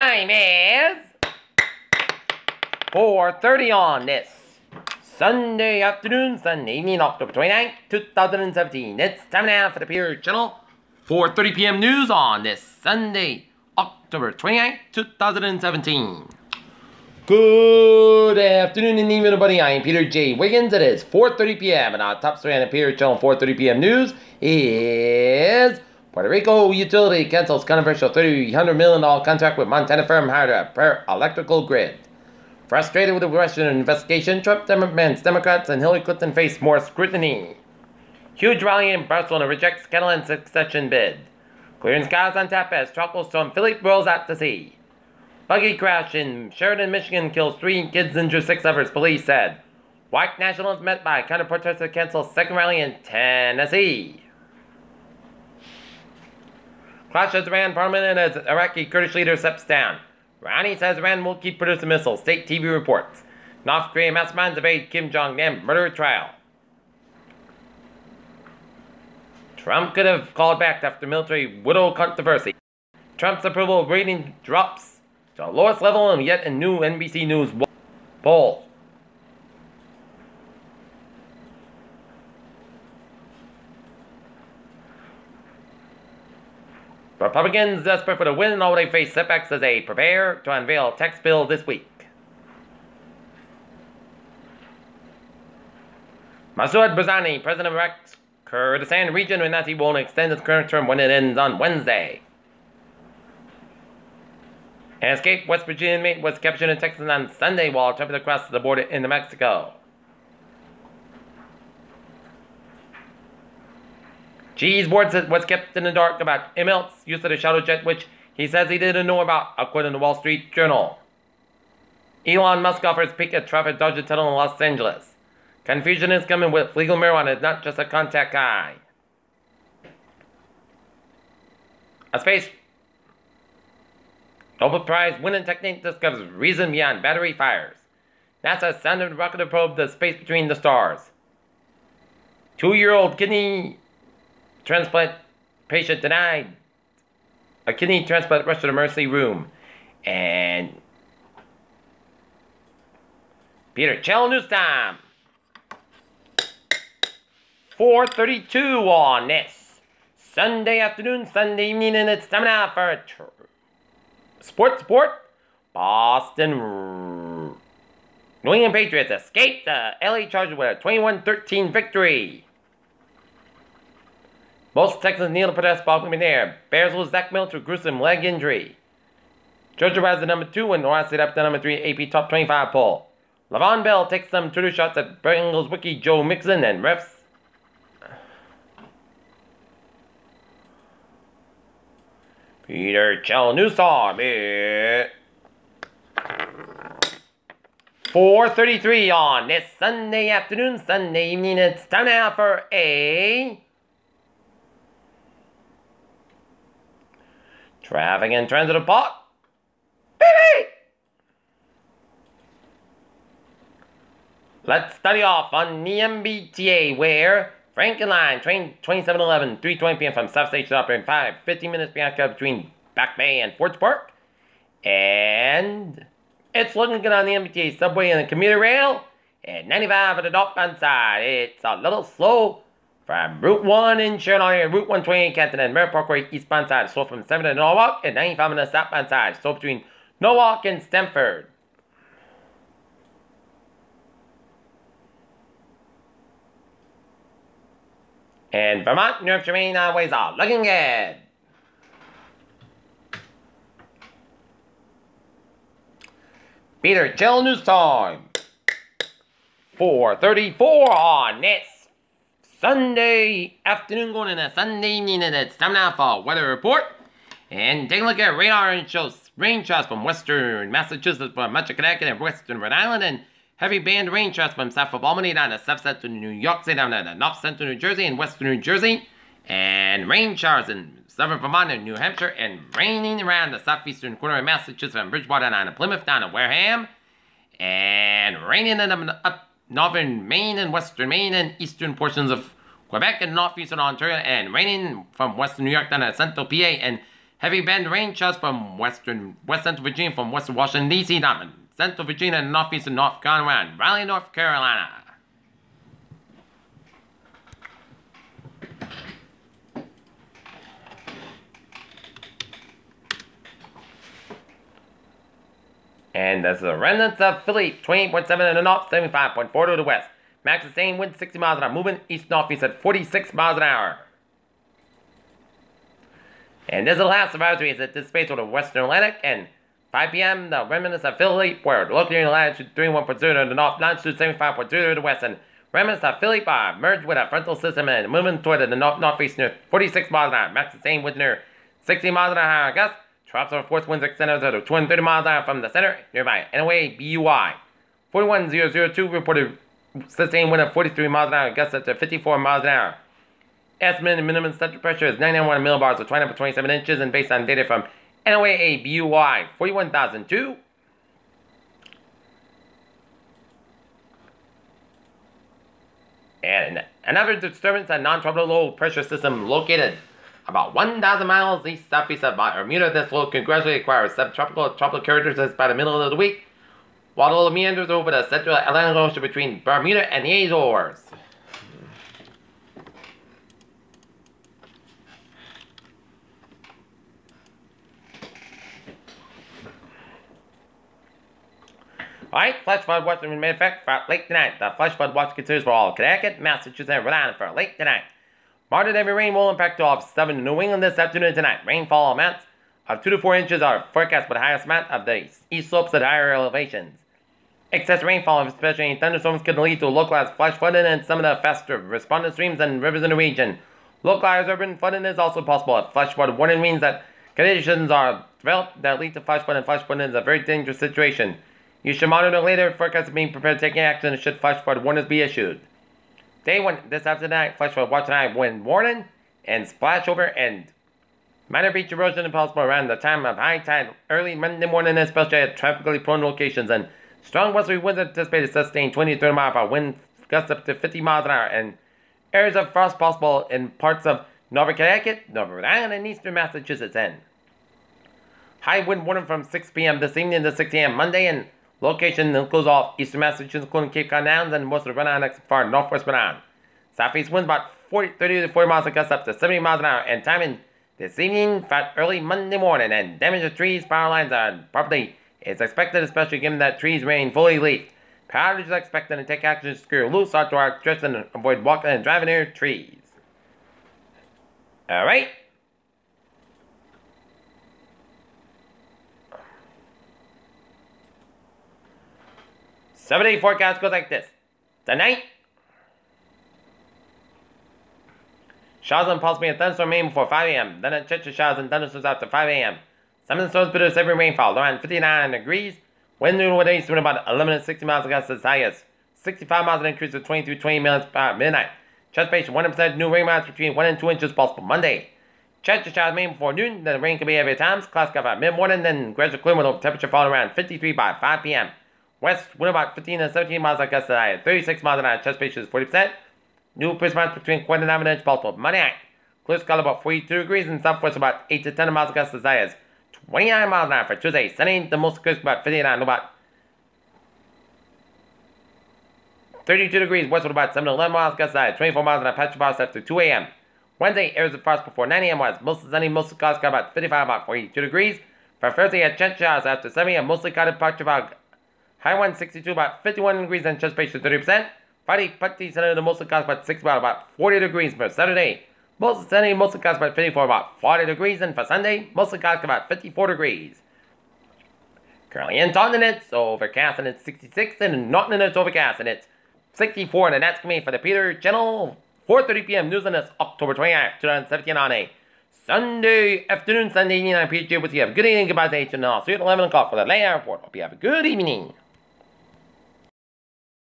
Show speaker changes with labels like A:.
A: Time is 4:30 on this Sunday afternoon, Sunday evening, October 29th, 2017. It's time now for the Peter Channel 4:30 p.m. news on this Sunday, October 29th, 2017. Good afternoon and evening, everybody. I am Peter J. Wiggins. It is 4:30 p.m. and our top story on the Peter Channel 4:30 p.m. news is Puerto Rico utility cancels controversial $300 million contract with Montana firm hired to repair electrical grid. Frustrated with the Russian investigation, Trump Democrats and Hillary Clinton face more scrutiny. Huge rally in Barcelona rejects Catalan succession bid. Clearing skies on tap as tropical storm Philippe rolls out to sea. Buggy crash in Sheridan, Michigan kills 3 kids, injures 6 others, police said. White nationals met by counter-protesters cancel second rally in Tennessee. Clash as Iran parliament as Iraqi Kurdish leader steps down. Rouhani says Iran will keep producing missiles. State TV reports. North Korean masterminds evade Kim Jong-nam murder trial. Trump could have called back after military widow controversy. Trump's approval rating drops to the lowest level in yet a new NBC News poll. Republicans desperate for the win, although they face setbacks as they prepare to unveil a tax bill this week. Masoud Barzani, president of Iraq's Kurdistan region, announced he won't extend his current term when it ends on Wednesday. An escaped West Virginia inmate was captured in Texas on Sunday while attempting to cross the border into Mexico. GE's board was kept in the dark about Immelt's use of the shadow jet, which he says he didn't know about, according to the Wall Street Journal. Elon Musk offers peak at traffic Dodger tunnel in Los Angeles. Confusion is coming with legal marijuana is not just a contact high. A space Nobel Prize winning technique discovers reason beyond battery fires. NASA sounded rocket to probe the space between the stars. 2-year-old kidney transplant patient denied a kidney transplant rushed to the emergency room. And Peter Channel News Time. 4:32 on this Sunday afternoon, Sunday evening, and it's time now for Sport. Boston New England Patriots escaped the LA Chargers with a 21-13 victory. Most Texans kneel to protest Bob McNair. Bears lose Zach Miller to a gruesome leg injury. Georgia rises to number 2 and Ohio State up to number 3 AP Top 25 poll. Le'Veon Bell takes some Twitter shots at Bengals rookie Joe Mixon and refs. Peter Channel News Time. 4:33 on this Sunday afternoon, Sunday evening. It's time now for a traffic and transit report. Baby! Let's study off on the MBTA where Franklin Line, train 2711, 3:20 p.m. from South Station operating 15 minutes behind between Back Bay and Fort Park. And it's looking good on the MBTA subway and the commuter rail. At 95 at the northbound side, it's a little slow from Route 1 in Sharon, Route 120 in Canton, and Merritt Parkway eastbound side. Slow from 7 to Norwalk, and 95 on the southbound side. Slow between Norwalk and Stamford. And Vermont, New Hampshire, Maine highways are looking good. Peter Channel News Time. 4:34 on this Sunday afternoon going into Sunday evening, and it's time now for a weather report. And take a look at radar, and it shows rain showers from western Massachusetts, from much of Connecticut and western Rhode Island, and heavy band rain showers from south of Albany down to south central New York State, down to the north central New Jersey and western New Jersey, and rain showers in southern Vermont and New Hampshire, and raining around the southeastern corner of Massachusetts from Bridgewater down to Plymouth down to Wareham, and raining in up northern Maine and western Maine and eastern portions of Quebec and northeastern Ontario, and raining from western New York down to central PA, and Heavy band rain showers from west central Virginia from western Washington, D.C. down central Virginia and northeastern North Carolina and Raleigh, North Carolina. And that's the remnants of Philly, 28.7 in the north, 75.4 to the west. Max sustained wind 60 miles an hour, moving east-northeast at 46 miles an hour. And this is the last advisory is anticipated over the western Atlantic. And 5 p.m., the remnants of Philly were located in latitude 31.0 to the north, longitude 75.2 to the west. And remnants of Philly are merged with a frontal system and moving toward the north-northeast near 46 miles an hour. Max sustained wind near 60 miles an hour gust. Drops over force winds extended to 230 miles an hour from the center nearby. NOA BUI 41002 reported sustained wind of 43 miles an hour, gusts up to 54 miles an hour. Estimated minimum central pressure is 991 millibars or 29.27 inches, and based on data from NOAA BUI 41002. And another disturbance, a non-tropical low pressure system located about 1,000 miles east-southeast of Bermuda. This will gradually acquire subtropical tropical characteristics by the middle of the week, while it will meanders over the central Atlantic Ocean between Bermuda and the Azores. Alright, flash flood watch in effect for late tonight. The flash flood watch continues for all Connecticut, Massachusetts, and Rhode Island for late tonight. Moderate heavy rain will impact all of 7 New England this afternoon and tonight. Rainfall amounts of 2 to 4 inches are forecast with the highest amount of the east slopes at higher elevations. Excess rainfall, especially in thunderstorms, could lead to localized flash flooding in some of the faster responding streams and rivers in the region. Localized urban flooding is also possible. A flash flood warning means that conditions are developed that lead to flash flooding. Flash flooding is a very dangerous situation. You should monitor later forecasts being prepared to take action should flash flood warnings be issued. Day 1, this after tonight, flash flood watch tonight, wind warning and splash over and minor beach erosion possible around the time of high tide early Monday morning, especially at tropically prone locations. And strong westerly winds anticipated sustained 20 to 30 miles per hour, wind gusts up to 50 miles an hour, and areas of frost possible in parts of Northern Connecticut, Northern Rhode Island, and eastern Massachusetts. And high wind warning from 6 p.m. this evening to 6 a.m. Monday, and location includes all eastern Massachusetts, including Cape Cod Downs and most of the Rhode Island, far northwest Rhode Island. Southeast winds about 30 to 40 miles and gusts up to 70 miles an hour. And timing this evening for early Monday morning. And damage to trees, power lines, and property is expected, especially given that trees remain fully leafed. Power outages are expected to take action to secure loose outdoor electricity and avoid walking and driving near trees. Alright. Seven-day forecast goes like this. Tonight, showers and possibly a thunderstorm maybe before 5 a.m. Then a chance of showers and thunderstorms after 5 a.m. Some of the storms produce heavy rainfall around 59 degrees. Wind with east wind about 11 to 60 miles against as high as 65 miles an increase to 20 to 20 miles per midnight. Chance base 100% new rain amounts between 1 and 2 inches possible Monday. Chance of showers maybe before noon. Then the rain can be heavy at times. Clouds cover at mid-morning. Then gradual clear with temperature falling around 53 by 5 p.m. West wind about 15 to 17 miles against the high at 36 miles an hour. Chance base is 40%. New pressure amounts between 1 and 9 inches possible Monday night. Clear sky about 42 degrees and southwest about 8 to 10 miles against the high as 29 miles an hour for Tuesday. Sunday, the most clear about 59 about 32 degrees west with about 7 to 11 miles against the high, 24 miles an hour patch of frost after 2 a.m. Wednesday, areas of frost before 9 a.m. was mostly sunny, mostly clouds got about 55 about 42 degrees. For Thursday, a chance showers after 7 a.m. mostly cloudy patch of fog. High 162 about 51 degrees and chance base to 30%. Friday, partly sunny, the mostly clouds about 6 about 40 degrees for Saturday. Mostly sunny, mostly clouds about 54 about 40 degrees, and for Sunday, mostly clouds about 54 degrees. Currently in Taunton, it's overcast and it's 66, and in Norton, it's overcast and it's 64, and that's coming for the Peter Channel 4:30 p.m. news on this October 29th, 2017 on a Sunday afternoon, Sunday evening. I'm Peter J with you. Have a good evening, goodbye, and I'll see you at 11 o'clock for the layout report. Hope you have a good evening.